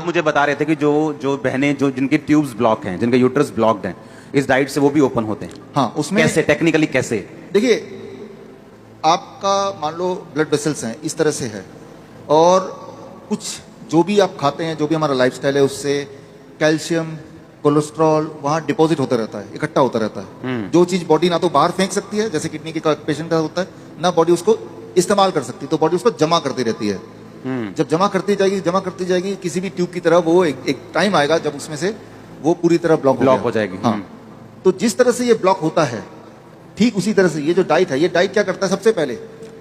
आप मुझे बता रहे थे कि जो जो बहनें जो जिनके ट्यूब्स ब्लॉक हैं, जिनके यूट्रस ब्लॉक्ड हैं, इस डाइट से वो भी ओपन होते हैं। हाँ, उसमें कैसे, टेक्निकली कैसे? देखिए, आपका मान लो ब्लड वेसल्स हैं इस तरह से है, और कुछ जो भी आप खाते हैं, जो भी हमारा लाइफस्टाइल है, उससे कैल्शियम, कोलेस्ट्रॉल वहाँ डिपॉजिट होता रहता है, इकट्ठा होता रहता है। जो चीज़ बॉडी ना तो बाहर फेंक सकती है, जैसे किडनी के पेशेंट का होता है, ना बॉडी उसको इस्तेमाल कर सकती है, तो बॉडी उसको जमा करती रहती है। जब जमा करती जाएगी किसी भी ट्यूब की तरह, वो एक टाइम आएगा जब उसमें से वो पूरी तरह ब्लॉक हो जाएगी। हाँ, तो जिस तरह से ये ब्लॉक होता है, ठीक उसी तरह से ये जो डाइट है, ये डाइट क्या करता है, सबसे पहले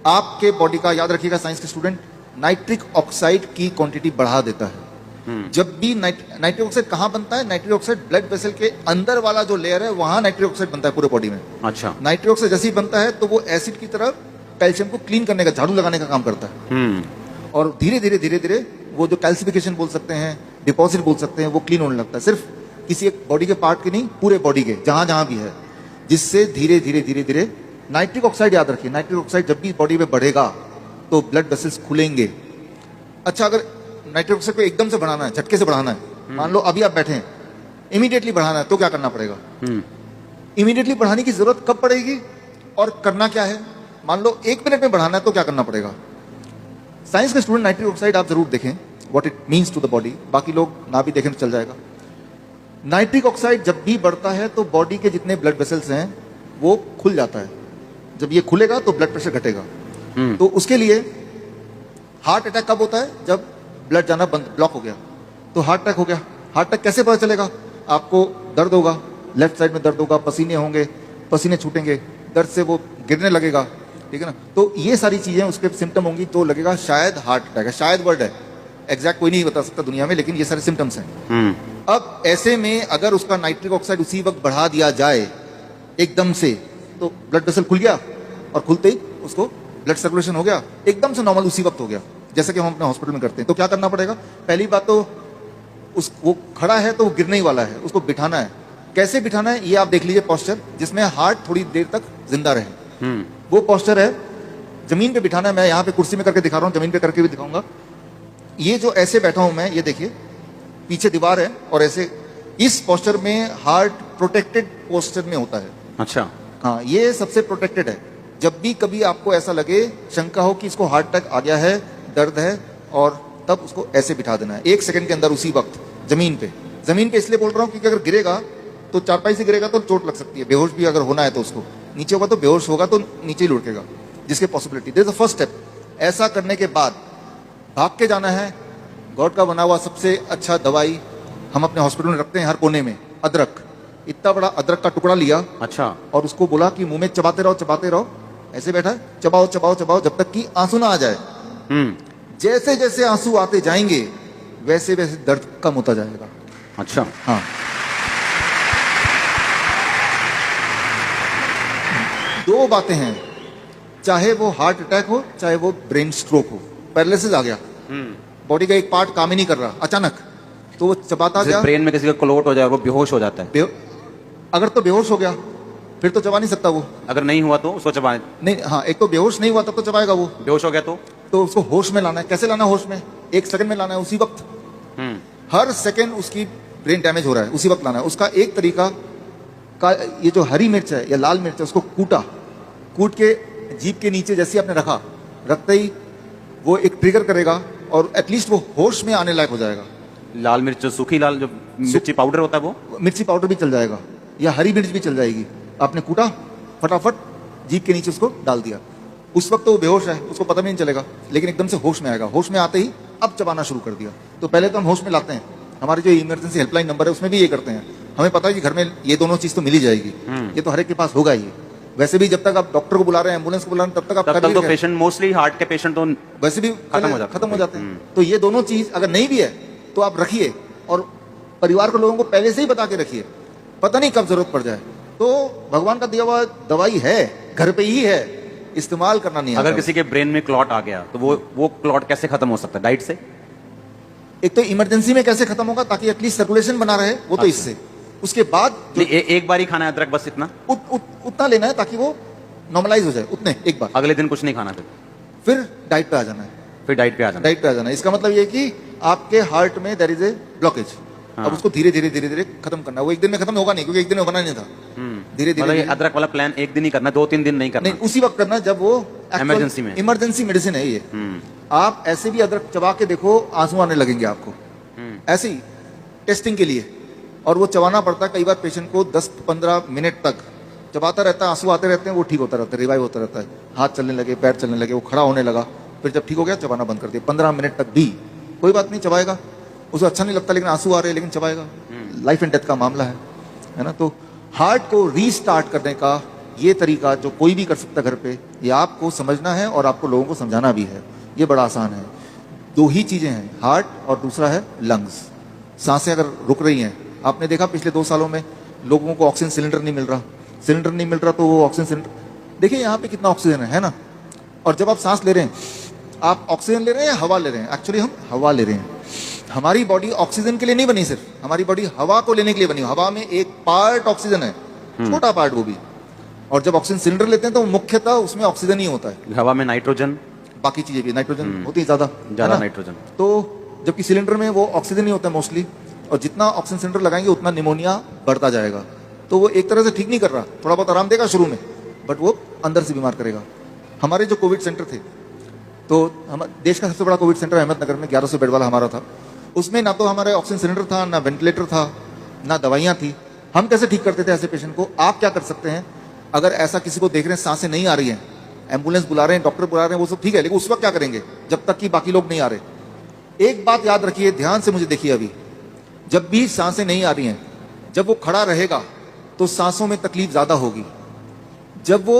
आपके बॉडी का, याद रखिएगा साइंस के स्टूडेंट, नाइट्रिक ऑक्साइड की क्वांटिटी बढ़ा देता है। जब भी नाइट्रिक ऑक्साइड कहाँ बनता है, नाइट्रिक ऑक्साइड ब्लड वेसल के अंदर वाला जो लेयर है, वहां नाइट्रिक ऑक्साइड बनता है पूरे बॉडी में। अच्छा। नाइट्रिक ऑक्साइड जैसे ही बनता है तो वो एसिड की तरह कैल्शियम को क्लीन करने का, झाड़ू लगाने का काम करता है, और धीरे धीरे वो जो कैल्सिफिकेशन बोल सकते हैं, डिपॉजिट बोल सकते हैं, वो क्लीन होने लगता है। सिर्फ किसी एक बॉडी के पार्ट के नहीं, पूरे बॉडी के जहां जहां भी है, जिससे धीरे धीरे नाइट्रिक ऑक्साइड, याद रखिए, नाइट्रिक ऑक्साइड जब भी बॉडी में बढ़ेगा तो ब्लड वेसल्स खुलेंगे। अच्छा, अगर नाइट्रिक ऑक्साइड को एकदम से बढ़ाना है, झटके से बढ़ाना है, मान लो अभी आप बैठे हैं, इमीडिएटली बढ़ाना है, तो क्या करना पड़ेगा? इमीडिएटली बढ़ाने की जरूरत कब पड़ेगी और करना क्या है? मान लो 1 मिनट में बढ़ाना है, तो क्या करना पड़ेगा? साइंस के स्टूडेंट, नाइट्रिक ऑक्साइड आप जरूर देखें, what it means to the body, बाकी लोग ना भी देखें तो चल जाएगा। नाइट्रिक ऑक्साइड जब भी बढ़ता है तो बॉडी के जितने ब्लड वेसल्स हैं वो खुल जाता है। जब ये खुलेगा तो ब्लड प्रेशर घटेगा। तो उसके लिए हार्ट अटैक कब होता है? जब ब्लड जाना बंद, ब्लॉक हो गया, तो हार्ट अटैक हो गया। हार्ट अटैक कैसे पता चलेगा? आपको दर्द होगा, लेफ्ट साइड में दर्द होगा, पसीने होंगे, पसीने छूटेंगे, दर्द से वो गिरने लगेगा, ठीक है ना? तो ये सारी चीजें उसके सिम्टम होंगी, तो लगेगा शायद हार्ट अटैक है। शायद वर्ड है, एग्जैक्ट कोई नहीं बता सकता दुनिया में, लेकिन ये सारे सिम्टम्स हैं। अब ऐसे में अगर उसका नाइट्रिक ऑक्साइड उसी वक्त बढ़ा दिया जाए एकदम से, तो ब्लड वेसल खुल गया, और खुलते ही उसको ब्लड सर्कुलेशन हो गया, एकदम से नॉर्मल उसी वक्त हो गया, जैसा कि हम अपने हॉस्पिटल में करते हैं। तो क्या करना पड़ेगा? पहली बात तो वो खड़ा है तो वो गिरने ही वाला है, उसको बिठाना है। कैसे बिठाना है ये आप देख लीजिए, पोस्चर जिसमें हार्ट थोड़ी देर तक जिंदा रहे, वो पोस्चर है। जमीन पे बिठाना है, मैं यहाँ पे कुर्सी में करके दिखा रहा हूँ, जमीन पे करके भी दिखाऊंगा। ये जो ऐसे बैठा हूं मैं, ये देखिए पीछे दीवार है, और ऐसे इस पोस्चर में हार्ट प्रोटेक्टेड पोस्चर में होता है। अच्छा। हाँ, ये सबसे प्रोटेक्टेड है। जब भी कभी आपको ऐसा लगे, शंका हो कि इसको हार्ट अटैक आ गया है, दर्द है, और तब उसको ऐसे बिठा देना है 1 सेकंड के अंदर, उसी वक्त जमीन पे। जमीन पे इसलिए बोल रहा हूँ क्योंकि अगर गिरेगा तो चारपाई से गिरेगा तो चोट लग सकती है, बेहोश भी अगर होना है तो उसको, नीचे होगा तो बेहोश होगा तो नीचे ही लुढ़केगा, जिसके possibility. This is the first step. ऐसा करने के बाद भाग के जाना है। गॉड का बना हुआ सबसे अच्छा दवाई हम अपने हॉस्पिटल में रखते हैं, हर कोने में, अदरक। इतना बड़ा अदरक का टुकड़ा लिया, अच्छा, और उसको बोला कि मुंह में चबाते रहो, ऐसे बैठा है, चबाओ जब तक कि आंसू ना आ जाए। जैसे जैसे आंसू आते जाएंगे वैसे वैसे दर्द कम होता जाएगा। अच्छा। हाँ, दो बातें हैं, चाहे वो हार्ट अटैक हो, चाहे वो ब्रेन स्ट्रोक हो, पैरालिसिस आ गया, बॉडी का एक पार्ट काम ही नहीं कर रहा अचानक, तो वो चबाता गया। ब्रेन में किसी का क्लोट हो जाए, वो बेहोश हो जाता है। अगर तो बेहोश हो गया फिर तो चबा नहीं सकता वो। अगर नहीं हुआ तो उसको चबाए नहीं। हाँ, एक तो बेहोश नहीं हुआ तब तो चबाएगा वो। बेहोश हो गया तो उसको होश में लाना है। कैसे लाना होश में? 1 सेकंड में लाना है, उसी वक्त। हर सेकंड उसकी ब्रेन डैमेज हो रहा है, उसी वक्त लाना है। उसका एक तरीका का, ये जो हरी मिर्च है या लाल मिर्च है, उसको कूट के जीभ के नीचे जैसे आपने रखा, रखते ही वो एक ट्रिगर करेगा और एटलीस्ट वो होश में आने लायक हो जाएगा। लाल मिर्च, सूखी लाल जो मिर्ची पाउडर होता है, वो मिर्ची पाउडर भी चल जाएगा, या हरी मिर्च भी चल जाएगी। आपने कूटा, फटाफट जीभ के नीचे उसको डाल दिया, उस वक्त तो वो बेहोश है, उसको पता भी नहीं चलेगा, लेकिन एकदम से होश में आएगा। होश में आते ही अब चबाना शुरू कर दिया। तो पहले तो हम होश में लाते हैं, हमारे जो इमरजेंसी हेल्पलाइन नंबर है उसमें भी ये करते हैं। हमें पता है कि घर में ये दोनों चीज तो मिल ही जाएगी, ये तो हर एक के पास होगा ही। वैसे भी जब तक आप डॉक्टर को बुला रहे हैं, एम्बुलेंस को बुला रहे हैं, तब तक आप तो पेशेंट, मोस्टली हार्ट के पेशेंट तो वैसे भी खत्म हो जाते हैं। तो ये दोनों चीज अगर नहीं भी है तो आप रखिए, और परिवार के लोगों को पहले से ही बता के रखिए, पता नहीं कब जरूरत पड़ जाए। तो भगवान का दिया हुआ दवाई है, घर पे ही है, इस्तेमाल करना नहीं। अगर किसी के ब्रेन में क्लॉट आ गया तो वो क्लॉट कैसे खत्म हो सकता है? डाइट से। एक तो इमरजेंसी में कैसे खत्म होगा, ताकि एटलीस्ट सर्कुलेशन बना रहे, वो तो इससे। उसके बाद एक बार ही खाना है अदरक, बस इतना उतना लेना है ताकि वो नॉर्मलाइज हो जाए, उतने एक बार। अगले दिन कुछ नहीं खाना, फिर डाइट पे आ जाना है। डाइट पे आ जाना है। इसका मतलब ये कि आपके हार्ट में देयर इज ए ब्लॉकेज। अब उसको धीरे धीरे धीरे धीरे खत्म करना है। वो एक दिन में खत्म होगा नहीं, क्योंकि एक दिन में होना नहीं था। धीरे मतलब धीरे ये अदरक वाला प्लान एक दिन ही करना, 2-3 दिन नहीं करना। नहीं, उसी वक्त करना जब वो इमरजेंसी में। इमरजेंसी मेडिसिन है ये। आप ऐसे भी अदरक चबा के देखो, आंसू आने लगेंगे आपको, ऐसे ही टेस्टिंग के लिए। और वो चबाना पड़ता है कई बार पेशेंट को 10-15 मिनट तक चबाता रहता है, आंसू आते रहते हैं, वो ठीक होता रहता है, रिवाइव होता रहता है। हाथ चलने लगे, पैर चलने लगे, वो खड़ा होने लगा, फिर जब ठीक हो गया चबाना बंद कर दिया। 15 मिनट तक भी कोई बात नहीं, चबाएगा। उसको अच्छा नहीं लगता लेकिन आंसू आ रहे हैं, लेकिन चबाएगा। लाइफ एंड डेथ का मामला है ना। तो हार्ट को रीस्टार्ट करने का ये तरीका जो कोई भी कर सकता है घर पे, ये आपको समझना है और आपको लोगों को समझाना भी है। ये बड़ा आसान है। 2 ही चीजें हैं, हार्ट और दूसरा है लंग्स। सांसें अगर रुक रही हैं, आपने देखा पिछले 2 सालों में लोगों को ऑक्सीजन सिलेंडर नहीं मिल रहा, सिलेंडर नहीं मिल रहा, तो वो ऑक्सीजन सिलेंडर, देखिए यहाँ पे कितना ऑक्सीजन है ना। और जब आप सांस ले रहे हैं, आप ऑक्सीजन ले रहे हैं या हवा ले रहे हैं? एक्चुअली हम हवा ले रहे हैं। हमारी बॉडी ऑक्सीजन के लिए नहीं बनी, सिर्फ हमारी बॉडी हवा को लेने के लिए बनी। हवा में एक पार्ट ऑक्सीजन है, छोटा पार्ट वो भी। और जब ऑक्सीजन सिलेंडर लेते हैं तो मुख्यतः उसमें ऑक्सीजन ही होता है। हवा में नाइट्रोजन, बाकी चीजें भी, नाइट्रोजन होती है ज्यादा नाइट्रोजन। तो जबकि सिलेंडर में वो ऑक्सीजन ही होता है मोस्टली, और जितना ऑक्सीजन सिलेंडर लगाएंगे उतना निमोनिया बढ़ता जाएगा। तो वो एक तरह से ठीक नहीं कर रहा, थोड़ा बहुत आराम देगा शुरू में, बट वो अंदर से बीमार करेगा। हमारे जो कोविड सेंटर थे, तो हम देश का सबसे बड़ा कोविड सेंटर अहमदनगर में 1100 बेड वाला हमारा था। उसमें ना तो हमारे ऑक्सीजन सिलेंडर था, ना वेंटिलेटर था, ना दवाइयां थी। हम कैसे ठीक करते थे ऐसे पेशेंट को? आप क्या कर सकते हैं, अगर ऐसा किसी को देख रहे हैं सांसें नहीं आ रही हैं, एम्बुलेंस बुला रहे हैं, डॉक्टर बुला रहे हैं, वो सब ठीक है, लेकिन उस वक्त क्या करेंगे जब तक कि बाकी लोग नहीं आ रहे? एक बात याद रखिए, ध्यान से मुझे देखिए। अभी जब भी सांसें नहीं आ रही हैं, जब वो खड़ा रहेगा तो सांसों में तकलीफ ज्यादा होगी। जब वो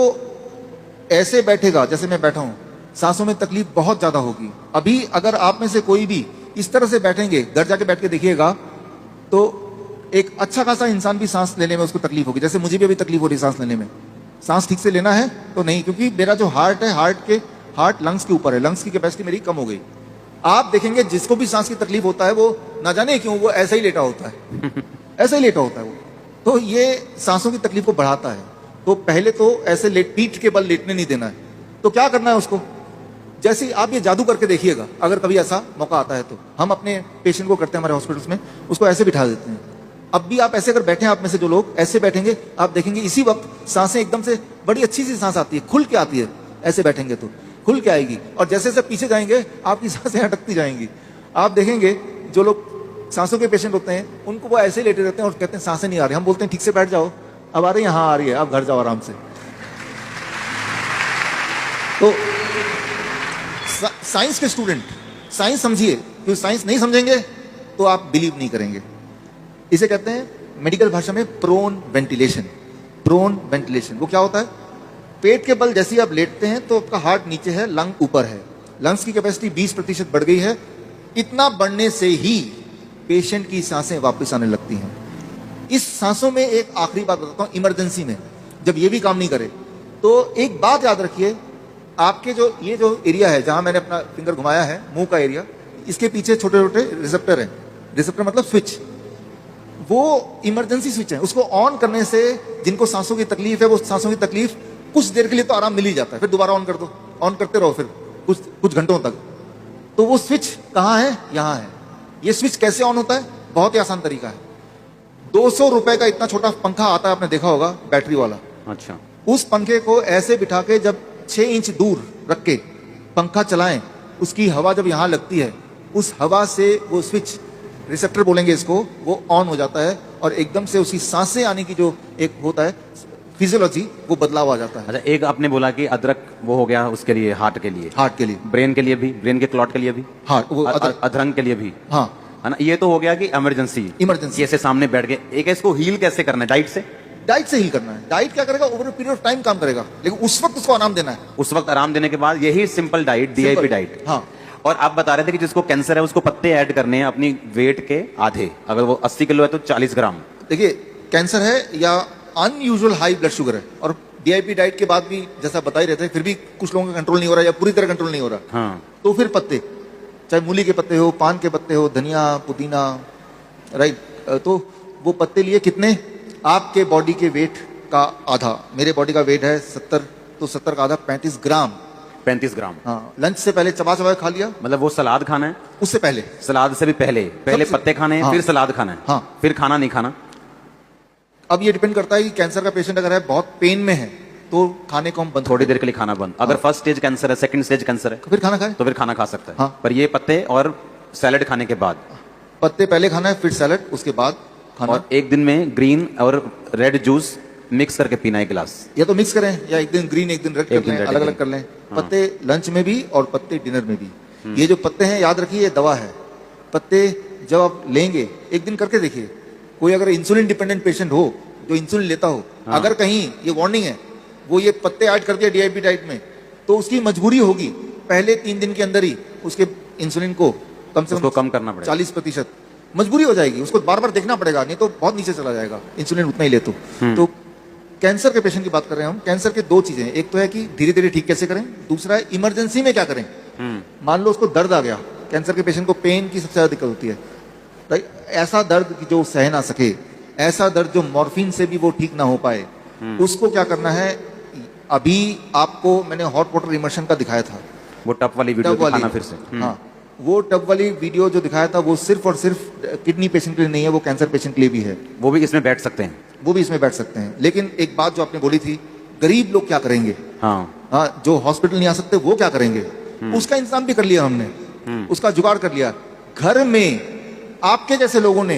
ऐसे बैठेगा जैसे मैं बैठा हूं, सांसों में तकलीफ बहुत ज्यादा होगी। अभी अगर आप में से कोई भी इस तरह से बैठेंगे, घर जाके बैठ के देखिएगा, तो एक अच्छा खासा इंसान भी सांस लेने में उसको तकलीफ होगी। जैसे मुझे भी अभी तकलीफ हो रही सांस लेने में। सांस ठीक से लेना है तो नहीं, क्योंकि मेरा जो हार्ट है, हार्ट लंग्स के ऊपर है, लंग्स की कैपेसिटी मेरी कम हो गई। आप देखेंगे जिसको भी सांस की तकलीफ होता है, वो ना जाने क्यों वो ऐसा ही लेटा होता है ऐसा ही लेटा होता है वो। तो ये सांसों की तकलीफ को बढ़ाता है। तो पहले तो ऐसे पीठ के बल लेटने नहीं देना है। तो क्या करना है उसको? जैसे आप ये जादू करके देखिएगा, अगर कभी ऐसा मौका आता है तो। हम अपने पेशेंट को करते हैं हमारे हॉस्पिटल्स में, उसको ऐसे बिठा देते हैं। अब भी आप ऐसे अगर बैठे हैं, आप में से जो लोग ऐसे बैठेंगे, आप देखेंगे इसी वक्त सांसें एकदम से बड़ी अच्छी सी सांस आती है, खुल के आती है। ऐसे बैठेंगे तो खुल के आएगी, और जैसे जैसे पीछे जाएंगे आपकी सांसें अटकती जाएंगी। आप देखेंगे जो लोग सांसों के पेशेंट होते हैं, उनको वो ऐसे लेटे रहते हैं और कहते हैं सांसें नहीं आ रही। हम बोलते हैं ठीक से बैठ जाओ, अब आ रही है, हाँ आ रही है, आप घर जाओ आराम से। तो साइंस के स्टूडेंट साइंस समझिए, क्योंकि साइंस नहीं समझेंगे तो आप बिलीव नहीं करेंगे। इसे कहते हैं मेडिकल भाषा में प्रोन वेंटिलेशन। प्रोन वेंटिलेशन वो क्या होता है? पेट के बल जैसे ही आप लेटते हैं तो आपका हार्ट नीचे है, लंग ऊपर है, लंग्स की कैपेसिटी 20% बढ़ गई है। इतना बढ़ने से ही पेशेंट की सांसें वापस आने लगती हैं। इस सांसों में एक आखिरी बात बताता हूं, इमरजेंसी में जब ये भी काम नहीं करे तो एक बात याद रखिए, आपके ये जो एरिया है जहां मैंने अपना फिंगर घुमाया है, मुंह का एरिया, इसके पीछे छोटे छोटे रिसेप्टर हैं। रिसेप्टर मतलब स्विच, वो इमरजेंसी स्विच है। उसको ऑन करने से जिनको सांसों की तकलीफ है, वो सांसों की तकलीफ कुछ देर के लिए तो आराम मिल ही जाता है, फिर दोबारा ऑन कर दो, ऑन करते रहो फिर कुछ घंटों तक। तो वो स्विच कहाँ है? यहाँ है। ये स्विच कैसे ऑन होता है? बहुत ही आसान तरीका है। 200 रुपए का इतना छोटा पंखा आता है, आपने देखा होगा, बैटरी वाला। अच्छा। उस पंखे को ऐसे बिठा के जब 6 इंच दूर रख के पंखा चलाएं, उसकी हवा जब यहाँ लगती है, उस हवा से वो स्विच, रिसेप्टर बोलेंगे इसको, वो ऑन हो जाता है और एकदम से उसकी सांसें आने की जो एक होता है फिजियोलॉजी, वो बदलाव आ जाता है। अच्छा, एक आपने बोला कि अदरक वो हो गया उसके लिए, हार्ट के लिए, हार्ट के लिए, ब्रेन के लिए भी, ब्रेन के क्लॉट के लिए भी, हाँ वो अधरंग के लिए भी, हाँ है ना। ये तो हो गया कि इमरजेंसी ऐसे सामने बैठ गए। एक इसको हील कैसे करना है? डाइट से, डाइट से हील करना है। डाइट क्या करेगा? ओवर पीरियड ऑफ टाइम काम करेगा, लेकिन उस वक्त उसको आराम देना है। उस वक्त आराम देने के बाद यही सिंपल डाइट, DIP डाइट। हाँ। और आप बता रहे थे कि जिसको कैंसर है उसको पत्ते ऐड करने हैं अपनी वेट के आधे, अगर वो 80 किलो है तो 40 ग्राम। देखिए, कैंसर है या अनयूजुअल हाई ब्लड शुगर है, और DIP डाइट के बाद भी जैसा बता ही रहते हैं, फिर भी कुछ लोगों का कंट्रोल नहीं हो रहा या पूरी तरह कंट्रोल नहीं हो रहा, हाँ, तो फिर पत्ते, चाहे मूली के पत्ते हो, पान के पत्ते हो, धनिया, पुदीना, राइट, तो वो पत्ते लिए कितने? आपके बॉडी के वेट का आधा। मेरे बॉडी का वेट है 70, तो 70 का आधा 35 ग्राम। 35 ग्राम। हाँ, लंच से पहले चबा चबा के खा लिया, मतलब वो सलाद खाना है, उससे पहले सलाद से भी पहले पहले सबसे- पत्ते खाने हैं, हाँ। फिर सलाद खाना है, हाँ। फिर खाना नहीं खाना। अब ये डिपेंड करता है कि कैंसर का पेशेंट अगर है बहुत पेन में है तो खाने को हम बंद थोड़ी देर के लिए खाना बंद। अगर फर्स्ट स्टेज कैंसर है, सेकंड स्टेज कैंसर है, फिर खाना खाए। तो फिर खाना खा सकता है। हाँ। पर ये पत्ते और सैलेड खाने के बाद, पत्ते पहले खाना है, फिर सैलड, उसके बाद खाना। और एक दिन में ग्रीन और रेड जूस मिक्स करके पीना है गिलास। या तो मिक्स करें, या एक दिन ग्रीन एक दिन रेड एक कर दिन लें, red, अलग एक अलग कर दिन। लें। पत्ते लंच में भी और पत्ते डिनर में भी। ये जो पत्ते हैं याद रखिए, ये दवा है। पत्ते जब आप लेंगे, एक दिन करके देखिए, कोई अगर इंसुलिन डिपेंडेंट पेशेंट हो जो इंसुलिन लेता हो, हाँ। अगर कहीं ये वार्निंग है, वो ये पत्ते ऐड कर दिया डीआईपी डाइट में, तो उसकी मजबूरी होगी पहले 3 दिन के अंदर ही उसके इंसुलिन को कम से उसको कम कम करना पड़ेगा। 40% मजबूरी हो जाएगी, उसको बार बार देखना पड़ेगा, नहीं तो बहुत नीचे चला जाएगा इंसुलिन उतना ही ले तो कैंसर के पेशेंट की बात कर रहे हैं हम। कैंसर के 2 चीजें हैं, एक तो है कि धीरे धीरे ठीक कैसे करें, दूसरा है इमरजेंसी में क्या करें। मान लो उसको दर्द आ गया, कैंसर के पेशेंट को पेन की सबसे ज्यादा दिक्कत होती है, राइट? ऐसा दर्द कि जो सह ना सके, ऐसा दर्द जो मॉर्फिन से भी वो ठीक ना हो पाए, उसको क्या करना है। अभी आपको मैंने हॉट वाटर इमर्शन का दिखाया था, वो टप वाली वीडियो टब वाली। दिखाना फिर से। हाँ, वो टब वाली वीडियो जो दिखाया था वो सिर्फ और सिर्फ किडनी पेशेंट के लिए नहीं है, वो कैंसर पेशेंट के लिए भी है। वो भी इसमें बैठ सकते हैं। वो भी इसमें बैठ सकते हैं। लेकिन एक बात जो आपने बोली थी, गरीब लोग क्या करेंगे, हाँ, हाँ, जो हॉस्पिटल नहीं आ सकते वो क्या करेंगे, उसका इंतजाम भी कर लिया हमने, उसका जुगाड़ कर लिया। घर में आपके जैसे लोगों ने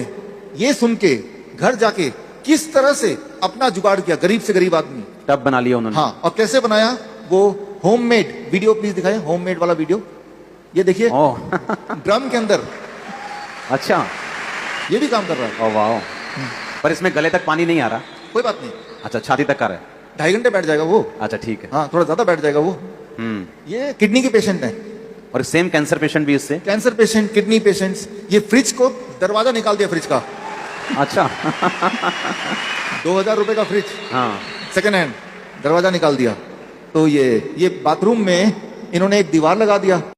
ये सुन के घर जाके किस तरह से अपना जुगाड़ किया, गरीब से गरीब आदमी। टब बना लिया उन्होंने। हाँ, और कैसे बनाया वो होममेड। वीडियो प्लीज दिखाएं, होममेड वाला वीडियो। ये देखिए, ओह ड्रम के अंदर अच्छा, ये भी काम कर रहा है। ओह वाह। पर इसमें गले तक पानी नहीं आ रहा। कोई बात नहीं, अच्छा, छाती तक आ रहा है। 2.5 घंटे बैठ जाएगा वो। अच्छा ठीक है। हाँ, थोड़ा ज्यादा बैठ जाएगा वो। ये किडनी के पेशेंट हैं, और सेम कैंसर पेशेंट भी इससे। Cancer patient, kidney patients. ये फ्रिज को दरवाजा निकाल दिया फ्रिज का, अच्छा 2000 रुपए का फ्रिज, हाँ, सेकेंड हैंड, दरवाजा निकाल दिया। तो ये बाथरूम में इन्होंने एक दीवार लगा दिया,